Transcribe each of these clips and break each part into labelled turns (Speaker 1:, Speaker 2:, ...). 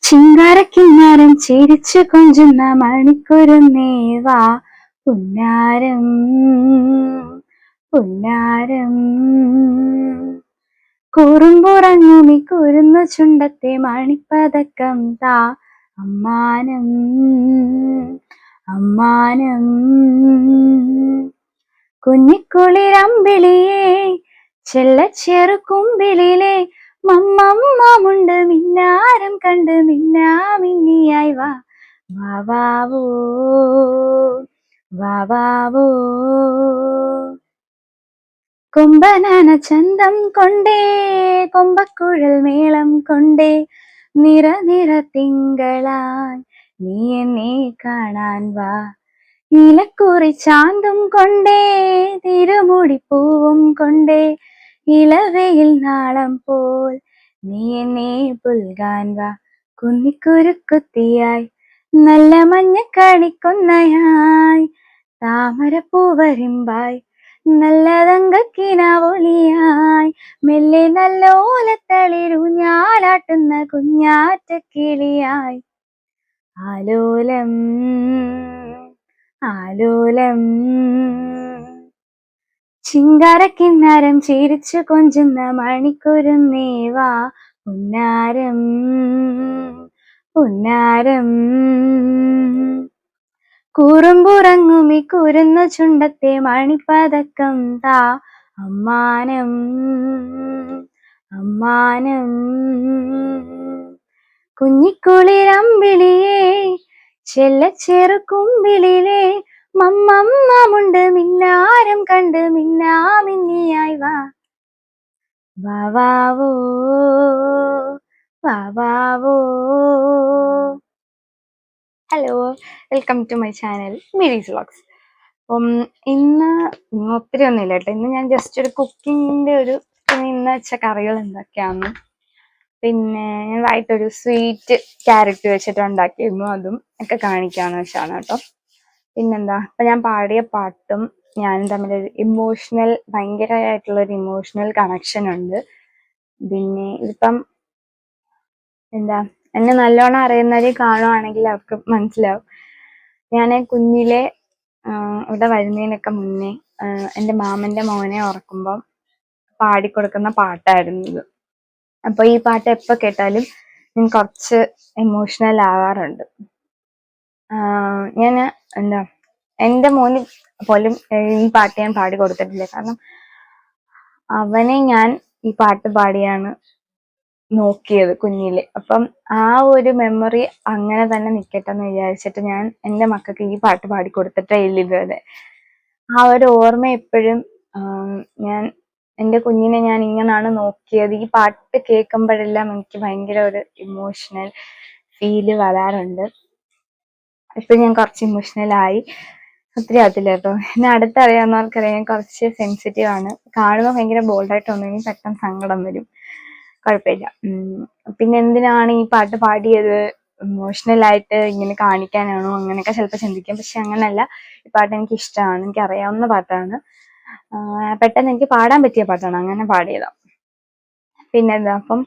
Speaker 1: ചിങ്കാരക്കിന്നാരം ചിരിച്ചു കൊഞ്ചുന്ന മണിക്കുരുന്നേവാ പുന്നാരം പുന്നാരം കുറുമ്പുറങ്ങുമി കുരുന്നു ചുണ്ടത്തെ മണിപ്പതക്കം താ അമ്മാനം അമ്മാനം കുഞ്ഞിക്കുളിരമ്പിളിയേ ചെല്ലച്ചെറുകുമ്പിളിലെ മമ്മമ്മമുണ്ട് മിന്നാരം കണ്ട് മിന്നാമിന്നിയായി വാ വാവോ വാവോ കൊമ്പനാന ചന്തം കൊണ്ടേ കൊമ്പക്കുഴൽ മേളം കൊണ്ടേ നിറ നിറ തിങ്കളായി നീ എന്നെ കാണാൻ വാ ഇലക്കുറി ചാന്തും കൊണ്ടേ തിരുമുടിപ്പൂവും കൊണ്ടേ ഇളവയിൽ നാളം പോൽ നീ എന്നെ പുൽകാൻ വാ കുന്നിക്കുരുക്കുത്തിയായി നല്ല മഞ്ഞ കണിക്കൊന്നയായി താമരപ്പൂവരിമ്പായി നല്ലതങ്കക്കിനാവൊളിയായി മെല്ലെ നല്ലോലത്തളിരൂഞ്ഞാലാട്ടുന്ന കുഞ്ഞാറ്റ കിളിയായി ആലോലം ആലോലം ചിങ്കാരക്കിന്നാരം ചിരിച്ചു കൊഞ്ചുന്ന മണിക്കുരുന്നേവാ പുന്നാരം പുന്നാരം കുറുമ്പുറങ്ങുമി കുരുന്നു ചുണ്ടത്തെ മണിപ്പതക്കം താ അമ്മാനം അമ്മാനം കുഞ്ഞിക്കുളിരമ്പിളിയേ ചെല്ലച്ചെറുകുമ്പിളിലെ മമ്മമ്മമുണ്ട് മിന്നാരം കണ്ട് മിന്നാമിന്നിയായി വാ വാവോ വാവോ. Hello, welcome to my channel Miri's vlogs. അപ്പം ഇന്ന് ഒത്തിരി ഒന്നുമില്ല കേട്ടോ. ഇന്ന് ഞാൻ ജസ്റ്റ് ഒരു കുക്കിങ്ങിൻ്റെ ഇന്ന് വെച്ച കറികൾ എന്തൊക്കെയാണെന്ന്, പിന്നെ ഞാൻ വൈകിട്ടൊരു സ്വീറ്റ് ക്യാരറ്റ് വെച്ചിട്ട് ഉണ്ടാക്കിയിരുന്നു, അതും ഒക്കെ കാണിക്കാന്ന് വെച്ചാണ് കേട്ടോ. പിന്നെന്താ, ഇപ്പം ഞാൻ പാടിയ പാട്ടും ഞാനും തമ്മിലൊരു ഭയങ്കരമായിട്ടുള്ളൊരു ഇമോഷണൽ കണക്ഷൻ ഉണ്ട്. പിന്നെ ഇതിപ്പം എന്താ, എന്നെ നല്ലോണം അറിയുന്നവരെ കാണുവാണെങ്കിൽ അവർക്ക് മനസ്സിലാവും. ഞാൻ കുഞ്ഞിലെ ഇവിടെ വരുന്നതിനൊക്കെ മുന്നേ എൻ്റെ മാമൻ്റെ മോനെ ഉറക്കുമ്പം പാടിക്കൊടുക്കുന്ന പാട്ടായിരുന്നു ഇത്. അപ്പൊ ഈ പാട്ട് എപ്പോൾ കേട്ടാലും ഞാൻ കുറച്ച് ഇമോഷണൽ ആവാറുണ്ട്. ഞാൻ എന്താ, എൻ്റെ മോന് പോലും ഈ പാട്ട് ഞാൻ പാടി കൊടുത്തിട്ടില്ല. കാരണം അവനെ ഞാൻ ഈ പാട്ട് പാടിയാണ് നോക്കിയത് കുഞ്ഞില്. അപ്പം ആ ഒരു മെമ്മറി അങ്ങനെ തന്നെ നിൽക്കട്ടെ എന്ന് വിചാരിച്ചിട്ട് ഞാൻ എൻ്റെ മക്കൾക്ക് ഈ പാട്ട് പാടി കൊടുത്തിട്ടേ ഇല്ല ഇതുവരെ. ആ ഒരു ഓർമ്മ എപ്പോഴും ഞാൻ എൻ്റെ കുഞ്ഞിനെ ഞാൻ ഇങ്ങനാണ് നോക്കിയത്. ഈ പാട്ട് കേൾക്കുമ്പോഴെല്ലാം എനിക്ക് ഭയങ്കര ഒരു ഇമോഷണൽ ഫീല് വരാറുണ്ട്. ഇപ്പൊ ഞാൻ കുറച്ച് ഇമോഷണലായി. ഒത്തിരി ആകത്തില്ല കേട്ടോ. എന്നെ അടുത്തറിയാവുന്നവർക്കറിയാം ഞാൻ കുറച്ച് സെൻസിറ്റീവ് ആണ്. കാണുമ്പോൾ ഭയങ്കര ബോൾഡായിട്ട് തോന്നുമെങ്കിൽ പെട്ടെന്ന് സങ്കടം വരും. കുഴപ്പമില്ല. പിന്നെ എന്തിനാണ് ഈ പാട്ട് പാടിയത്, ഇമോഷണലായിട്ട് ഇങ്ങനെ കാണിക്കാനാണോ അങ്ങനെയൊക്കെ ചിലപ്പോൾ ചിന്തിക്കും. പക്ഷെ അങ്ങനല്ല, ഈ പാട്ട് എനിക്ക് ഇഷ്ടമാണ്, എനിക്ക് അറിയാവുന്ന പാട്ടാണ്, പെട്ടെന്ന് എനിക്ക് പാടാൻ പറ്റിയ പാട്ടാണ്, അങ്ങനെ പാടിയതാ. പിന്നെന്താ, അപ്പം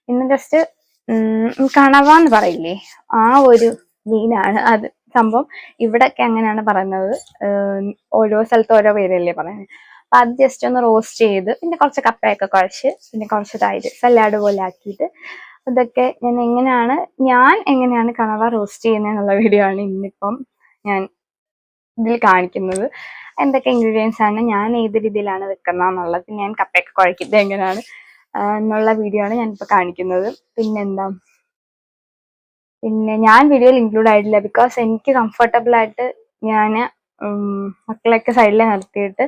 Speaker 1: ഇന്ന് ജസ്റ്റ് കണവാന്ന് പറയില്ലേ, ആ ഒരു മീനാണ് അത്. സംഭവം ഇവിടൊക്കെ അങ്ങനെയാണ് പറയുന്നത്, ഓരോ സ്ഥലത്ത് ഓരോ പേരല്ലേ പറയുന്നത്. അപ്പൊ അത് ജസ്റ്റ് ഒന്ന് റോസ്റ്റ് ചെയ്ത്, പിന്നെ കുറച്ച് കപ്പയൊക്കെ കുഴച്ച്, പിന്നെ കുറച്ച് തൈര് സലാഡ് പോലെ ആക്കിയിട്ട്, അതൊക്കെ ഞാൻ എങ്ങനെയാണ് കണവ റോസ്റ്റ് ചെയ്യുന്നത് എന്നുള്ള വീഡിയോ ആണ് ഇന്നിപ്പം ഞാൻ ഇതിൽ കാണിക്കുന്നത്. എന്തൊക്കെ ഇൻഗ്രീഡിയൻസ് ആണ്, ഞാൻ ഏത് രീതിയിലാണ് വെക്കുന്നത് എന്നുള്ളത്, ഞാൻ കപ്പയൊക്കെ കുഴക്കുന്നത് എങ്ങനെയാണ് എന്നുള്ള വീഡിയോ ആണ് ഞാനിപ്പോൾ കാണിക്കുന്നത്. പിന്നെ ഞാൻ വീഡിയോയിൽ ഇൻക്ലൂഡ് ആയിട്ടില്ല, ബിക്കോസ് എനിക്ക് കംഫർട്ടബിൾ ആയിട്ട് ഞാൻ മക്കളെയൊക്കെ സൈഡിൽ നിർത്തിയിട്ട്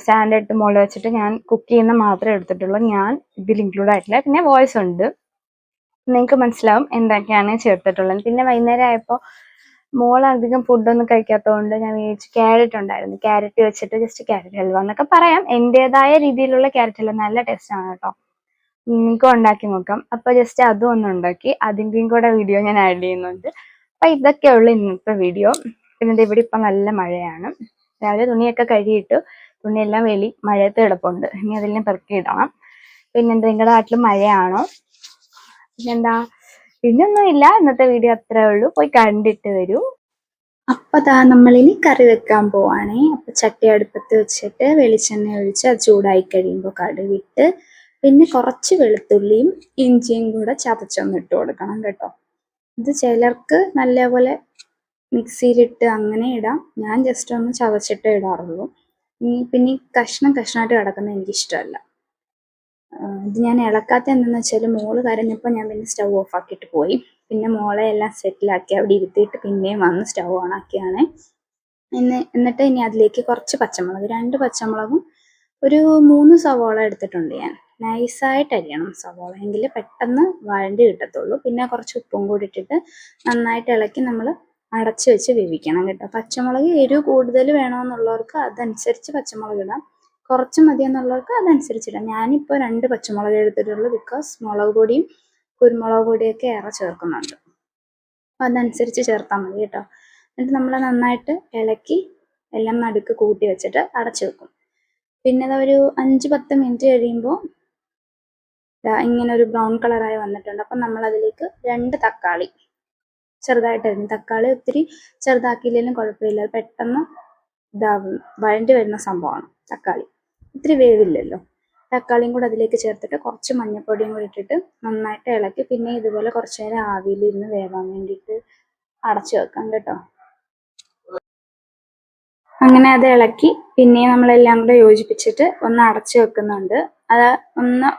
Speaker 1: സ്റ്റാൻഡ് ഇട്ട് മുകളിൽ വെച്ചിട്ട് ഞാൻ കുക്ക് ചെയ്യുന്ന മാത്രമേ എടുത്തിട്ടുള്ളൂ. ഞാൻ ഇതിൽ ഇൻക്ലൂഡ് ആയിട്ടില്ല. പിന്നെ വോയിസ് ഉണ്ട്, നിങ്ങൾക്ക് മനസ്സിലാവും എന്തൊക്കെയാണ് ചേർത്തിട്ടുള്ളത്. പിന്നെ വൈകുന്നേരം ആയപ്പോൾ മോൾ അധികം ഫുഡൊന്നും കഴിക്കാത്തതുകൊണ്ട് ഞാൻ വിചാരിച്ചു ക്യാരറ്റ് ഉണ്ടായിരുന്നു, ക്യാരറ്റ് വെച്ചിട്ട് ജസ്റ്റ് ക്യാരറ്റ് ഹൽവ എന്നൊക്കെ പറയാം. എൻ്റെതായ രീതിയിലുള്ള ക്യാരറ്റ് ഹൽവ നല്ല ടേസ്റ്റ് ആണ് കേട്ടോ, നിങ്ങൾക്ക് ഉണ്ടാക്കി നോക്കാം. അപ്പൊ ജസ്റ്റ് അതും ഒന്ന് ഉണ്ടാക്കി, അതിൻ്റെയും കൂടെ വീഡിയോ ഞാൻ ആഡ് ചെയ്യുന്നുണ്ട്. അപ്പൊ ഇതൊക്കെയുള്ളൂ ഇന്നത്തെ വീഡിയോ. പിന്നെ ഇവിടെ ഇപ്പൊ നല്ല മഴയാണ്. രാവിലെ തുണിയൊക്കെ കഴുകിയിട്ട്, തുണിയെല്ലാം മഴയത്ത് കിടപ്പുണ്ട്, ഇനി അതെല്ലാം പെറുക്കി ഇടണം. പിന്നെന്താ, നിങ്ങളുടെ നാട്ടിൽ മഴയാണോ? പിന്നെന്താ, പിന്നൊന്നുമില്ല, ഇന്നത്തെ വീഡിയോ അത്രേ ഉള്ളൂ. പോയി കണ്ടിട്ട് വരൂ.
Speaker 2: അപ്പൊ ദാ നമ്മളിനി കറി വെക്കാൻ പോവാണേ. അപ്പൊ ചട്ടി അടുപ്പത്ത് വെച്ചിട്ട് വെളിച്ചെണ്ണ ഒഴിച്ച് അത് ചൂടായി കഴിയുമ്പോൾ കടുകിട്ട് പിന്നെ കുറച്ച് വെളുത്തുള്ളിയും ഇഞ്ചിയും കൂടെ ചതച്ചൊന്ന് ഇട്ട് കൊടുക്കണം കേട്ടോ. ഇത് ചിലർക്ക് നല്ലപോലെ മിക്സിയിലിട്ട് അങ്ങനെ ഇടാം. ഞാൻ ജസ്റ്റ് ഒന്ന് ചതച്ചിട്ടേ ഇടാറുള്ളൂ. പിന്നെ ഈ കഷ്ണമായിട്ട് കിടക്കുന്നത് എനിക്കിഷ്ടമല്ല. ഇത് ഞാൻ ഇളക്കാത്ത എന്താണെന്ന് വെച്ചാൽ മോള് കരഞ്ഞപ്പോൾ ഞാൻ പിന്നെ സ്റ്റൗ ഓഫ് ആക്കിയിട്ട് പോയി. പിന്നെ മോളെ എല്ലാം സെറ്റിലാക്കി അവിടെ ഇരുത്തിയിട്ട് പിന്നെയും വന്ന് സ്റ്റൗ ഓൺ ആക്കിയാണ്. എന്നിട്ട് ഇനി അതിലേക്ക് കുറച്ച് പച്ചമുളക്, 2 പച്ചമുളകും ഒരു 3 സവോള എടുത്തിട്ടുണ്ട് ഞാൻ. നൈസായിട്ട് അരിയണം സവോള, എങ്കിൽ പെട്ടെന്ന് വഴണ്ടി കിട്ടത്തുള്ളൂ. പിന്നെ കുറച്ച് ഉപ്പും കൂടി ഇട്ടിട്ട് നന്നായിട്ട് ഇളക്കി നമ്മൾ അടച്ചു വെച്ച് വേവിക്കണം കേട്ടോ. പച്ചമുളക് എരിവ് കൂടുതൽ വേണമെന്നുള്ളവർക്ക് അതനുസരിച്ച് പച്ചമുളക് ഇടാം, കുറച്ച് മതിയെന്നുള്ളവർക്ക് അതനുസരിച്ചിടാം. ഞാനിപ്പോൾ 2 പച്ചമുളക് എടുത്തിട്ടുള്ളൂ, ബിക്കോസ് മുളക് പൊടിയും കുരുമുളക് പൊടിയൊക്കെ ഏറെ ചേർക്കുന്നുണ്ട്. അപ്പം അതനുസരിച്ച് ചേർത്താൽ മതി കേട്ടോ. എന്നിട്ട് നമ്മൾ നന്നായിട്ട് ഇളക്കി എല്ലാം നടുക്ക് കൂട്ടി വെച്ചിട്ട് അടച്ചു വെക്കും. പിന്നെ അതൊരു 5-10 മിനിറ്റ് കഴിയുമ്പോൾ ഇങ്ങനെ ഒരു ബ്രൗൺ കളറായി വന്നിട്ടുണ്ട്. അപ്പം നമ്മൾ അതിലേക്ക് 2 തക്കാളി ചെറുതായിട്ട് അരിഞ്ഞു. തക്കാളി ഒത്തിരി ചെറുതാക്കിയില്ലെങ്കിലും കുഴപ്പമില്ല, അത് പെട്ടെന്ന് ഇതാവും, വഴണ്ടി വരുന്ന സംഭവമാണ് തക്കാളി. ഇത്തിരി വേവില്ലല്ലോ. തക്കാളിയും കൂടെ അതിലേക്ക് ചേർത്തിട്ട് കുറച്ച് മഞ്ഞൾപ്പൊടിയും കൂടി ഇട്ടിട്ട് നന്നായിട്ട് ഇളക്കി പിന്നെ ഇതുപോലെ കുറച്ച് നേരം ആവിയിലിരുന്ന് വേവാൻ വേണ്ടിയിട്ട് അടച്ചു വെക്കാം കേട്ടോ. അങ്ങനെ അത് ഇളക്കി പിന്നെ നമ്മളെല്ലാം കൂടെ യോജിപ്പിച്ചിട്ട് ഒന്ന് അടച്ചു വെക്കുന്നുണ്ട്. അത് ഒന്ന്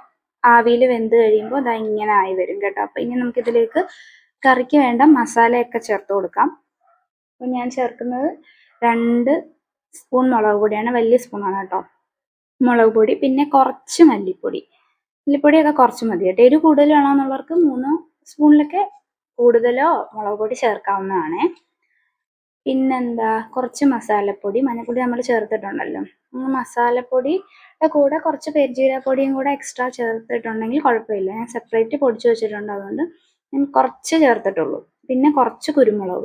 Speaker 2: ആവിയിൽ വെന്ത് കഴിയുമ്പോൾ അത് ഇങ്ങനെ ആയി വരും കേട്ടോ. അപ്പം ഇനി നമുക്കിതിലേക്ക് കറിക്ക് വേണ്ട മസാലയൊക്കെ ചേർത്ത് കൊടുക്കാം. അപ്പം ഞാൻ ചേർക്കുന്നത് 2 സ്പൂൺ മുളക് പൊടിയാണ്, വലിയ സ്പൂണാണ് കേട്ടോ മുളക് പൊടി. പിന്നെ കുറച്ച് മല്ലിപ്പൊടിയൊക്കെ കുറച്ച് മതി കേട്ടോ. എരിവ് കൂടുതൽ വേണമെന്നുള്ളവർക്ക് 3 സ്പൂണിലൊക്കെ കൂടുതലോ മുളക് പൊടി ചേർക്കാവുന്നതാണ്. പിന്നെന്താ, കുറച്ച് മസാലപ്പൊടി, മഞ്ഞൾപ്പൊടി നമ്മൾ ചേർത്തിട്ടുണ്ടല്ലോ. മസാലപ്പൊടിയുടെ കൂടെ കുറച്ച് പെരുംജീരകപ്പൊടിയും കൂടെ എക്സ്ട്രാ ചേർത്തിട്ടുണ്ടെങ്കിൽ കുഴപ്പമില്ല. ഞാൻ സെപ്പറേറ്റ് പൊടിച്ച് വെച്ചിട്ടുണ്ട്, അതുകൊണ്ട് ഞാൻ കുറച്ച് ചേർത്തിട്ടുള്ളൂ. പിന്നെ കുറച്ച് കുരുമുളക്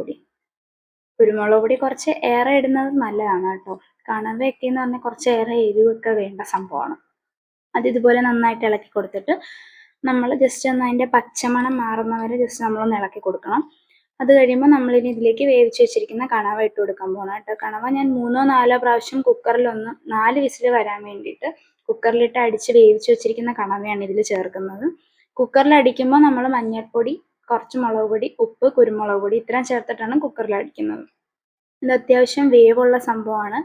Speaker 2: പൊടി കുറച്ച് ഏറെ ഇടുന്നത് നല്ലതാണ് കേട്ടോ. കണവയൊക്കെ എന്ന് പറഞ്ഞാൽ കുറച്ച് ഏറെ എരിവൊക്കെ വേണ്ട സംഭവമാണ്. അത് ഇതുപോലെ നന്നായിട്ട് ഇളക്കി കൊടുത്തിട്ട് നമ്മൾ ജസ്റ്റ് ഒന്ന് അതിൻ്റെ പച്ചമണം മാറുന്നവരെ ജസ്റ്റ് നമ്മളൊന്ന് ഇളക്കി കൊടുക്കണം. അത് കഴിയുമ്പോൾ നമ്മളിനി ഇതിലേക്ക് വേവിച്ച് വെച്ചിരിക്കുന്ന കണവ ഇട്ട് കൊടുക്കാൻ പോകണം കേട്ടോ. കണവ ഞാൻ 3-4 പ്രാവശ്യം കുക്കറിലൊന്ന് 4 വിസിൽ വരാൻ വേണ്ടിയിട്ട് കുക്കറിലിട്ട് അടിച്ച് വേവിച്ച് വെച്ചിരിക്കുന്ന കണവയാണ് ഇതിൽ ചേർക്കുന്നത്. കുക്കറിൽ അടിക്കുമ്പോൾ നമ്മൾ മഞ്ഞൾപ്പൊടി, കുറച്ച് മുളക് പൊടി, ഉപ്പ്, കുരുമുളക് പൊടി ഇത്രയും ചേർത്തിട്ടാണ് കുക്കറിൽ അടിക്കുന്നത്. ഇത് അത്യാവശ്യം വേവുള്ള സംഭവമാണ്.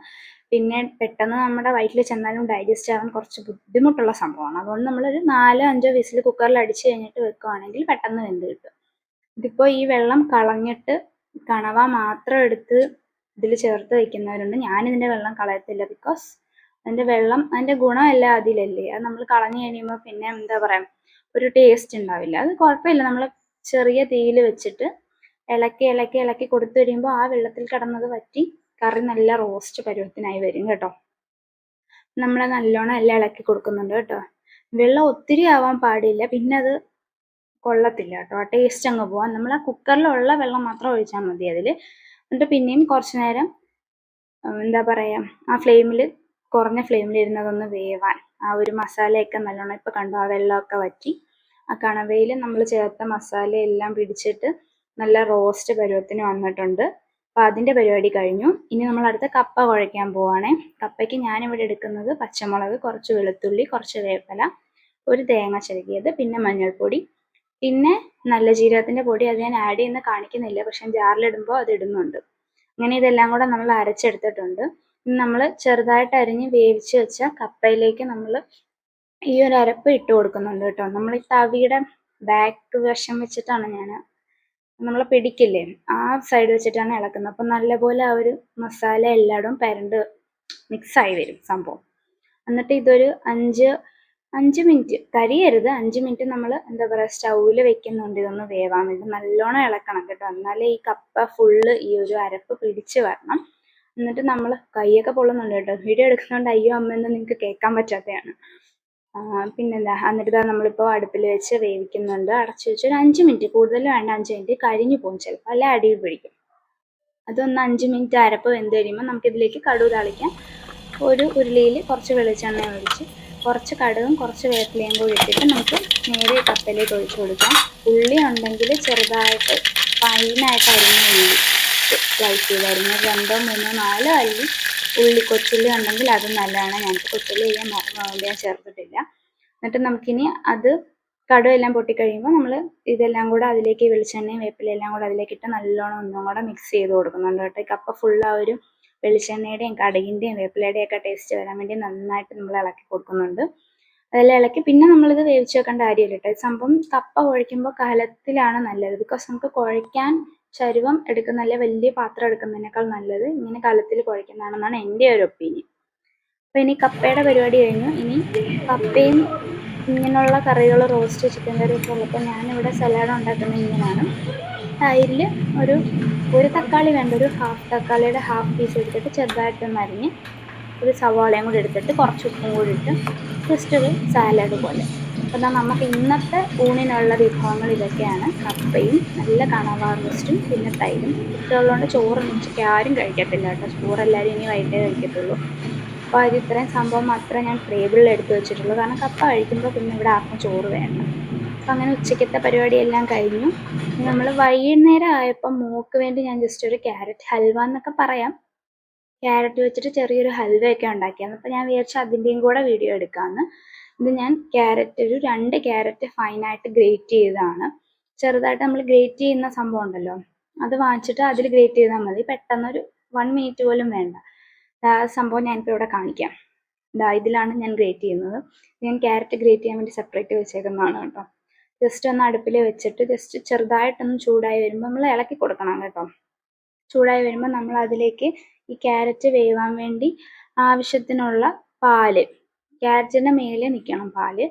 Speaker 2: പിന്നെ പെട്ടെന്ന് നമ്മുടെ വയറ്റിൽ ചെന്നാലും ഡൈജസ്റ്റ് ആവാൻ കുറച്ച് ബുദ്ധിമുട്ടുള്ള സംഭവമാണ്. അതുകൊണ്ട് നമ്മളൊരു 4-5 വിസിൽ കുക്കറിൽ അടിച്ച് കഴിഞ്ഞിട്ട് വെക്കുകയാണെങ്കിൽ പെട്ടെന്ന് വെന്ത് കിട്ടും. ഇതിപ്പോൾ ഈ വെള്ളം കളഞ്ഞിട്ട് കണവ മാത്രം എടുത്ത് ഇതിൽ ചേർത്ത് വയ്ക്കുന്നവരുണ്ട്. ഞാനിതിൻ്റെ വെള്ളം കളയത്തില്ല, ബിക്കോസ് അതിൻ്റെ ഗുണമെല്ലാം അതിലല്ലേ. അത് നമ്മൾ കളഞ്ഞു കഴിയുമ്പോൾ പിന്നെ എന്താ പറയുക, ഒരു ടേസ്റ്റ് ഉണ്ടാവില്ല. അത് കുഴപ്പമില്ല, നമ്മൾ ചെറിയ തീയിൽ വെച്ചിട്ട് ഇളക്കി കൊടുത്തു കഴിയുമ്പോൾ ആ വെള്ളത്തിൽ കിടന്നത് വറ്റി കറി നല്ല റോസ്റ്റ് പരുവത്തിനായി വരും കേട്ടോ. നമ്മൾ നല്ലോണം എല്ലാം ഇളക്കി കൊടുക്കുന്നുണ്ട് കേട്ടോ. വെള്ളം ഒത്തിരി ആവാൻ പാടില്ല, പിന്നെ അത് കൊള്ളത്തില്ല കേട്ടോ, ആ ടേസ്റ്റ് അങ്ങ് പോവാൻ. നമ്മൾ ആ കുക്കറിലുള്ള വെള്ളം മാത്രം ഒഴിച്ചാൽ മതി അതിൽ. എന്നിട്ട് പിന്നെയും കുറച്ച് നേരം എന്താ പറയുക, ആ ഫ്ലെയിമിൽ, കുറഞ്ഞ ഫ്ലെയിമിൽ ഇരുന്നതൊന്ന് വേവാൻ, ആ ഒരു മസാലയൊക്കെ നല്ലോണം, ഇപ്പോൾ കണ്ടോ ആ വെള്ളമൊക്കെ വറ്റി ആ കണവയിൽ നമ്മൾ ചേർത്ത മസാലയെല്ലാം പിടിച്ചിട്ട് നല്ല റോസ്റ്റ് പരുവത്തിന് വന്നിട്ടുണ്ട്. അപ്പോൾ അതിൻ്റെ പരിപാടി കഴിഞ്ഞു. ഇനി നമ്മൾ അടുത്ത കപ്പ കുഴയ്ക്കാൻ പോവുകയാണേ. കപ്പയ്ക്ക് ഞാനിവിടെ എടുക്കുന്നത് പച്ചമുളക്, കുറച്ച് വെളുത്തുള്ളി, കുറച്ച് വേപ്പില, ഒരു തേങ്ങ ചിരകിയത്, പിന്നെ മഞ്ഞൾപ്പൊടി, പിന്നെ നല്ല ജീരകത്തിൻ്റെ പൊടി. അത് ഞാൻ ആഡ് ചെയ്യുന്ന കാണിക്കുന്നില്ല, പക്ഷെ ജാറിലിടുമ്പോൾ അത് ഇടുന്നുണ്ട്. അങ്ങനെ ഇതെല്ലാം കൂടെ നമ്മൾ അരച്ചെടുത്തിട്ടുണ്ട്. ഇനി നമ്മൾ ചെറുതായിട്ട് അരിഞ്ഞ് വേവിച്ച് വെച്ച കപ്പയിലേക്ക് നമ്മൾ ഈ ഒരു അരപ്പ് ഇട്ട് കൊടുക്കുന്നുണ്ട് കേട്ടോ. നമ്മൾ ഈ തവിയുടെ ബാക്ക് വശം വെച്ചിട്ടാണ് നമ്മൾ പിടിക്കില്ലേ, ആ സൈഡ് വെച്ചിട്ടാണ് ഇളക്കുന്നത്. അപ്പം നല്ലപോലെ ആ ഒരു മസാല എല്ലായിടും പരണ്ട് മിക്സായി വരും സംഭവം. എന്നിട്ട് ഇതൊരു 5 മിനിറ്റ്, കരിയരുത്, 5 മിനിറ്റ് നമ്മൾ എന്താ പറയുക സ്റ്റൗവിൽ വെക്കുന്നുണ്ട് ഇതൊന്ന് വേവാൻ വേണ്ടി. നല്ലോണം ഇളക്കണം കേട്ടോ, എന്നാലേ ഈ കപ്പ ഫുള്ള് ഈ ഒരു അരപ്പ് പിടിച്ച് വരണം. എന്നിട്ട് നമ്മൾ കൈയൊക്കെ പൊള്ളുന്നുണ്ട് കേട്ടോ, വീഡിയോ എടുക്കുന്നതുകൊണ്ട് അയ്യോ അമ്മയെന്ന് നിങ്ങൾക്ക് കേൾക്കാൻ പറ്റാത്തതാണ്. പിന്നെന്താ, എന്നിട്ട് നമ്മളിപ്പോൾ അടുപ്പിൽ വെച്ച് വേവിക്കുന്നുണ്ട്. അടച്ചു വെച്ച് ഒരു 5 മിനിറ്റ്, കൂടുതൽ വേണ്ട, 5 മിനിറ്റ്, കരിഞ്ഞു പോകും ചിലപ്പോൾ, അല്ലെ അടിയിൽ പിടിക്കും. അതൊന്ന് 5 മിനിറ്റ് അരപ്പ് വെന്ത് കഴിയുമ്പോൾ നമുക്കിതിലേക്ക് കടുക് താളിക്കാം. ഒരു ഉരുളിയിൽ കുറച്ച് വെളിച്ചെണ്ണ ഒഴിച്ച് കുറച്ച് കടുകും കുറച്ച് വേപ്പിലയും കൂടി ഇട്ടിട്ട് നമുക്ക് നേരെ കപ്പയിലേക്ക് ഒഴിച്ചു കൊടുക്കാം. ഉള്ളി ഉണ്ടെങ്കിൽ ചെറുതായിട്ട് ഫൈനായിട്ട് അരിഞ്ഞ ഉള്ളി സ്ലൈസ് ചെയ്തായിരുന്നു 2, 3, 4 അല്ലി ഉള്ളി, കൊച്ചുള്ളി ഉണ്ടെങ്കിൽ അത് നല്ലതാണ്. ഞങ്ങൾക്ക് കൊച്ചുള്ളി ചെയ്യാൻ മറന്നുകൊണ്ട് ഞാൻ ചേർത്തിട്ടില്ല. എന്നിട്ട് നമുക്കിനി അത് കടുവെല്ലാം പൊട്ടിക്കഴിയുമ്പോൾ നമ്മൾ ഇതെല്ലാം കൂടെ അതിലേക്ക് വെളിച്ചെണ്ണയും വേപ്പിലയും എല്ലാം കൂടെ അതിലേക്ക് ഇട്ട് നല്ലോണം ഒന്നും കൂടെ മിക്സ് ചെയ്ത് കൊടുക്കുന്നുണ്ട് കേട്ടോ. ഈ കപ്പ ഫുൾ ആ ഒരു വെളിച്ചെണ്ണയുടെയും കടുകിൻ്റെയും വേപ്പിലയുടെയും ഒക്കെ ടേസ്റ്റ് വരാൻ വേണ്ടി നന്നായിട്ട് നമ്മൾ ഇളക്കി കൊടുക്കുന്നുണ്ട്. അതെല്ലാം ഇളക്കി പിന്നെ നമ്മളിത് വേവിച്ച് വെക്കേണ്ട കാര്യമില്ല കേട്ടോ. സംഭവം കപ്പ കുഴയ്ക്കുമ്പോൾ കലത്തിലാണ് നല്ലത്. ബിക്കോസ് നമുക്ക് കുഴയ്ക്കാൻ ചരുവം എടുക്കുന്ന നല്ല വലിയ പാത്രം എടുക്കുന്നതിനേക്കാൾ നല്ലത് ഇങ്ങനെ കലത്തിൽ കുഴയ്ക്കുന്നതാണെന്നാണ് എൻ്റെ ഒരു ഒപ്പീനിയൻ. അപ്പോൾ ഇനി കപ്പയുടെ പരിപാടി കഴിഞ്ഞു. ഇനി കപ്പയും ഇങ്ങനെയുള്ള കറികൾ, റോസ്റ്റ്, ചിക്കൻ കറി ഒക്കെ ഉള്ളപ്പോൾ ഞാനിവിടെ സലാഡ് ഉണ്ടാക്കുന്നത് ഇങ്ങനെയാണ്. തൈരിൽ ഒരു തക്കാളി വേണ്ട, ഒരു ഹാഫ് തക്കാളിയുടെ ഹാഫ് പീസ് എടുത്തിട്ട് ചെറുതായിട്ടൊന്ന് അരിഞ്ഞ് ഒരു സവാളയും കൂടി എടുത്തിട്ട് കുറച്ച് ഉപ്പും കൂടി ഇട്ട് ജസ്റ്റ് ഒരു സാലഡ് പോലെ. അപ്പോൾ നമുക്ക് ഇന്നത്തെ ഊണിനുള്ള വിഭവങ്ങൾ ഇതൊക്കെയാണ്. കപ്പയും നല്ല കണവ റോസ്റ്റും പിന്നെ തൈരും. കുട്ടികളുള്ളതുകൊണ്ട് ചോറൊന്നും ഉച്ചയ്ക്ക് ആരും കഴിക്കത്തില്ല കേട്ടോ. ചോറെല്ലാവരും ഇനി വൈകിട്ടേ കഴിക്കത്തുള്ളൂ. അപ്പോൾ അത് ഇത്രയും സംഭവം മാത്രമേ ഞാൻ ടേബിളിൽ എടുത്ത് വെച്ചിട്ടുള്ളൂ. കാരണം കപ്പ കഴിക്കുമ്പോൾ പിന്നെ ഇവിടെ ആർക്കും ചോറ് വേണ്ട. അപ്പം അങ്ങനെ ഉച്ചയ്ക്കത്തെ പരിപാടിയെല്ലാം കഴിഞ്ഞു. നമ്മൾ വൈകുന്നേരം ആയപ്പോൾ മോൾക്ക് വേണ്ടി ഞാൻ ജസ്റ്റ് ഒരു ക്യാരറ്റ് ഹൽവ എന്നൊക്കെ പറയാം, ക്യാരറ്റ് വെച്ചിട്ട് ചെറിയൊരു ഹൽവയൊക്കെ ഉണ്ടാക്കിയാണ്. അപ്പോൾ ഞാൻ വിചാരിച്ചു അതിൻ്റെയും കൂടെ വീഡിയോ എടുക്കാമെന്ന്. ഇത് ഞാൻ ഒരു 2 ക്യാരറ്റ് ഫൈനായിട്ട് ഗ്രേറ്റ് ചെയ്തതാണ്. ചെറുതായിട്ട് നമ്മൾ ഗ്രേറ്റ് ചെയ്യുന്ന സംഭവം ഉണ്ടല്ലോ, അത് വാങ്ങിച്ചിട്ട് അതിൽ ഗ്രേറ്റ് ചെയ്താൽ മതി. പെട്ടെന്നൊരു 1 മിനിറ്റ് പോലും വേണ്ട. ആ സംഭവം ഞാനിപ്പോൾ ഇവിടെ കാണിക്കാം. ഇതിലാണ് ഞാൻ ഗ്രേറ്റ് ചെയ്യുന്നത്. ഞാൻ ക്യാരറ്റ് ഗ്രേറ്റ് ചെയ്യാൻ വേണ്ടി സെപ്പറേറ്റ് വെച്ചേക്കുന്നതാണ് കേട്ടോ. ജസ്റ്റ് ഒന്ന് അടുപ്പിൽ വെച്ചിട്ട് ജസ്റ്റ് ചെറുതായിട്ടൊന്ന് ചൂടായി വരുമ്പോൾ നമ്മൾ ഇളക്കി കൊടുക്കണം കേട്ടോ. ചൂടായി വരുമ്പോൾ നമ്മൾ അതിലേക്ക് ഈ ക്യാരറ്റ് വേവാൻ വേണ്ടി ആവശ്യത്തിനുള്ള പാല്, ക്യാരറ്റിൻ്റെ മേലെ നിൽക്കണം പാല്,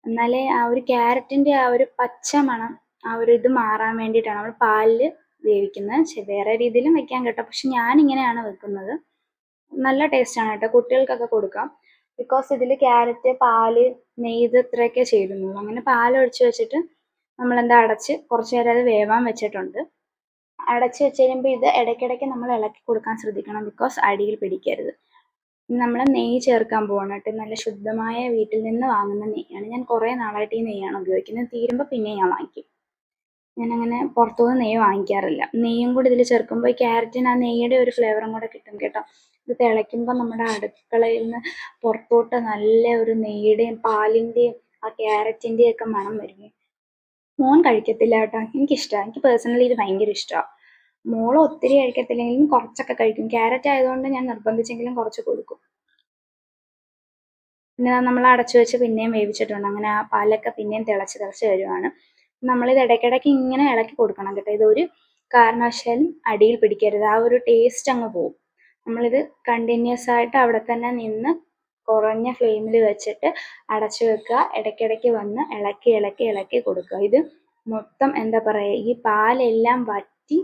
Speaker 2: എന്നാലേ ആ ഒരു ക്യാരറ്റിൻ്റെ ആ ഒരു പച്ച മണം ആ ഒരു ഇത് മാറാൻ വേണ്ടിയിട്ടാണ് നമ്മൾ പാലിൽ വേവിക്കുന്നത്. വേറെ രീതിയിലും വെക്കാൻ കേട്ടോ, പക്ഷെ ഞാനിങ്ങനെയാണ് വെക്കുന്നത്. നല്ല ടേസ്റ്റാണ് കേട്ടോ, കുട്ടികൾക്കൊക്കെ കൊടുക്കാം. ബിക്കോസ് ഇതിൽ ക്യാരറ്റ്, പാല്, നെയ്യ് ഇത്രയൊക്കെ ചേരുന്നുള്ളൂ. അങ്ങനെ പാലൊഴിച്ച് വെച്ചിട്ട് നമ്മളെന്താ അടച്ച് കുറച്ച് നേരം അത് വേവാൻ വെച്ചിട്ടുണ്ട്. അടച്ച് വെച്ച് കഴിയുമ്പോൾ ഇത് ഇടയ്ക്കിടയ്ക്ക് നമ്മൾ ഇളക്കി കൊടുക്കാൻ ശ്രദ്ധിക്കണം, ബിക്കോസ് അടിയിൽ പിടിക്കരുത്. നമ്മൾ നെയ്യ് ചേർക്കാൻ പോകണം കേട്ടോ. നല്ല ശുദ്ധമായ വീട്ടിൽ നിന്ന് വാങ്ങുന്ന നെയ്യാണ്. ഞാൻ കുറേ നാളായിട്ട് ഈ നെയ്യാണ് ഉപയോഗിക്കുന്നത്. തീരുമ്പോൾ പിന്നെ ഞാൻ വാങ്ങിക്കും. ഞാനങ്ങനെ പുറത്തുനിന്ന് നെയ്യ് വാങ്ങിക്കാറില്ല. നെയ്യും കൂടി ഇതിൽ ചേർക്കുമ്പോൾ ഈ ക്യാരറ്റിന് ആ നെയ്യുടെ ഒരു ഫ്ലേവറും കൂടെ കിട്ടും കേട്ടോ. ഇത് തിളയ്ക്കുമ്പോൾ നമ്മുടെ അടുക്കളയിൽ നിന്ന് പുറത്തോട്ട് നല്ല ഒരു നെയ്യുടെയും പാലിൻ്റെയും ആ ക്യാരറ്റിൻ്റെയും ഒക്കെ മണം വരും. മോൻ കഴിക്കത്തില്ല കേട്ടോ, എനിക്കിഷ്ടമാണ്. എനിക്ക് പേഴ്സണലി ഇത് ഭയങ്കര ഇഷ്ടമാണ്. മോള് ഒത്തിരി കഴിക്കത്തില്ലെങ്കിലും കുറച്ചൊക്കെ കഴിക്കും. ക്യാരറ്റ് ആയതുകൊണ്ട് ഞാൻ നിർബന്ധിച്ചെങ്കിലും കുറച്ച് കൊടുക്കും. പിന്നെ നമ്മൾ അടച്ചു വെച്ച് പിന്നെയും വേവിച്ചിട്ടുണ്ട്. അങ്ങനെ ആ പാലൊക്കെ പിന്നെയും തിളച്ച് വരുവാണ്. നമ്മളിത് ഇടയ്ക്കിടയ്ക്ക് ഇങ്ങനെ ഇളക്കി കൊടുക്കണം കേട്ടോ. ഇതൊരു കാരണവശാലും അടിയിൽ പിടിക്കരുത്, ആ ഒരു ടേസ്റ്റ് അങ്ങ് പോകും. നമ്മളിത് കണ്ടിന്യൂസ് ആയിട്ട് അവിടെ തന്നെ നിന്ന് കുറഞ്ഞ ഫ്ലെയിമിൽ വെച്ചിട്ട് അടച്ചു വെക്കുക. ഇടയ്ക്കിടയ്ക്ക് വന്ന് ഇളക്കി കൊടുക്കുക. ഇത് മൊത്തം എന്താ പറയുക, ഈ പാലെല്ലാം വറ്റി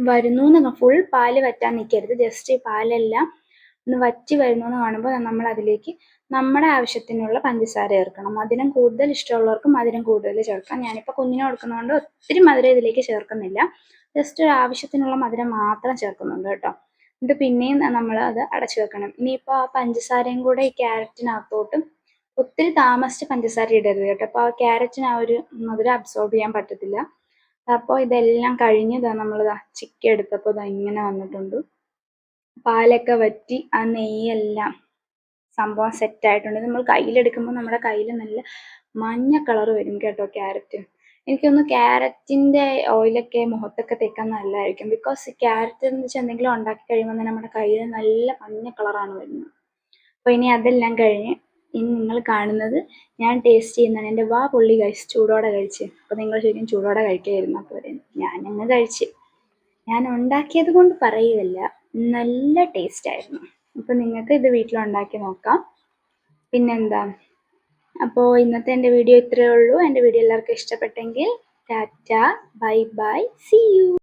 Speaker 2: വരുന്നു. ഫുൾ പാല് വറ്റാൻ നിൽക്കരുത്. ജസ്റ്റ് ഈ പാലെല്ലാം ഒന്ന് വറ്റി വരുന്നു എന്ന് കാണുമ്പോൾ നമ്മൾ അതിലേക്ക് നമ്മുടെ ആവശ്യത്തിനുള്ള പഞ്ചസാര ചേർക്കണം. മധുരം കൂടുതൽ ഇഷ്ടമുള്ളവർക്ക് മധുരം കൂടുതൽ ചേർക്കാം. ഞാനിപ്പോൾ കുഞ്ഞിന് കൊടുക്കുന്നതുകൊണ്ട് ഒത്തിരി മധുരം ഇതിലേക്ക് ചേർക്കുന്നില്ല. ജസ്റ്റ് ഒരു ആവശ്യത്തിനുള്ള മധുരം മാത്രം ചേർക്കുന്നുണ്ട് കേട്ടോ. എന്നിട്ട് പിന്നെയും നമ്മൾ അത് അടച്ചു വെക്കണം. ഇനിയിപ്പോൾ ആ പഞ്ചസാരയും കൂടെ ഈ ക്യാരറ്റിനകത്തോട്ട് ഒത്തിരി താമസിച്ച് പഞ്ചസാര ഇടരുത് കേട്ടോ. അപ്പോൾ ആ ക്യാരറ്റിന് ആ ഒരു മധുരം അബ്സോർബ് ചെയ്യാൻ പറ്റത്തില്ല. അപ്പോൾ ഇതെല്ലാം കഴിഞ്ഞ് നമ്മൾ ചിക്കൻ എടുത്തപ്പോൾ ഇങ്ങനെ വന്നിട്ടുണ്ട്. പാലൊക്കെ വറ്റി ആ നെയ്യെല്ലാം സംഭവം സെറ്റായിട്ടുണ്ട്. നമ്മൾ കയ്യിലെടുക്കുമ്പോൾ നമ്മുടെ കയ്യിൽ നല്ല മഞ്ഞ കളർ വരും കേട്ടോ ക്യാരറ്റ്. എനിക്കൊന്ന് ക്യാരറ്റിൻ്റെ ഓയിലൊക്കെ മുഖത്തൊക്കെ തേക്കാൻ നല്ലതായിരിക്കും. ബിക്കോസ് ക്യാരറ്റ് എന്ന് വെച്ചാൽ എന്തെങ്കിലും ഉണ്ടാക്കി കഴിയുമ്പോൾ തന്നെ നമ്മുടെ കയ്യിൽ നല്ല മഞ്ഞ കളറാണ് വരുന്നത്. അപ്പോൾ ഇനി അതെല്ലാം കഴിഞ്ഞ് ഇനി നിങ്ങൾ കാണുന്നത് ഞാൻ ടേസ്റ്റ് ചെയ്യുന്നതാണ്. എൻ്റെ വാ പുള്ളി കഴിച്ച് ചൂടോടെ കഴിച്ച്. അപ്പോൾ നിങ്ങൾ ശരിക്കും ചൂടോടെ കഴിക്കായിരുന്നു. അപ്പോൾ ഞാനങ്ങ് കഴിച്ച്. ഞാൻ ഉണ്ടാക്കിയത് കൊണ്ട് പറയുകയല്ല, നല്ല ടേസ്റ്റായിരുന്നു. അപ്പോൾ നിങ്ങൾക്ക് ഇത് വീട്ടിലുണ്ടാക്കി നോക്കാം. പിന്നെന്താ, അപ്പോൾ ഇന്നത്തെ എൻ്റെ വീഡിയോ ഇത്രയേ ഉള്ളൂ. എൻ്റെ വീഡിയോ എല്ലാവർക്കും ഇഷ്ടപ്പെട്ടെങ്കിൽ tata, bye bye, see U.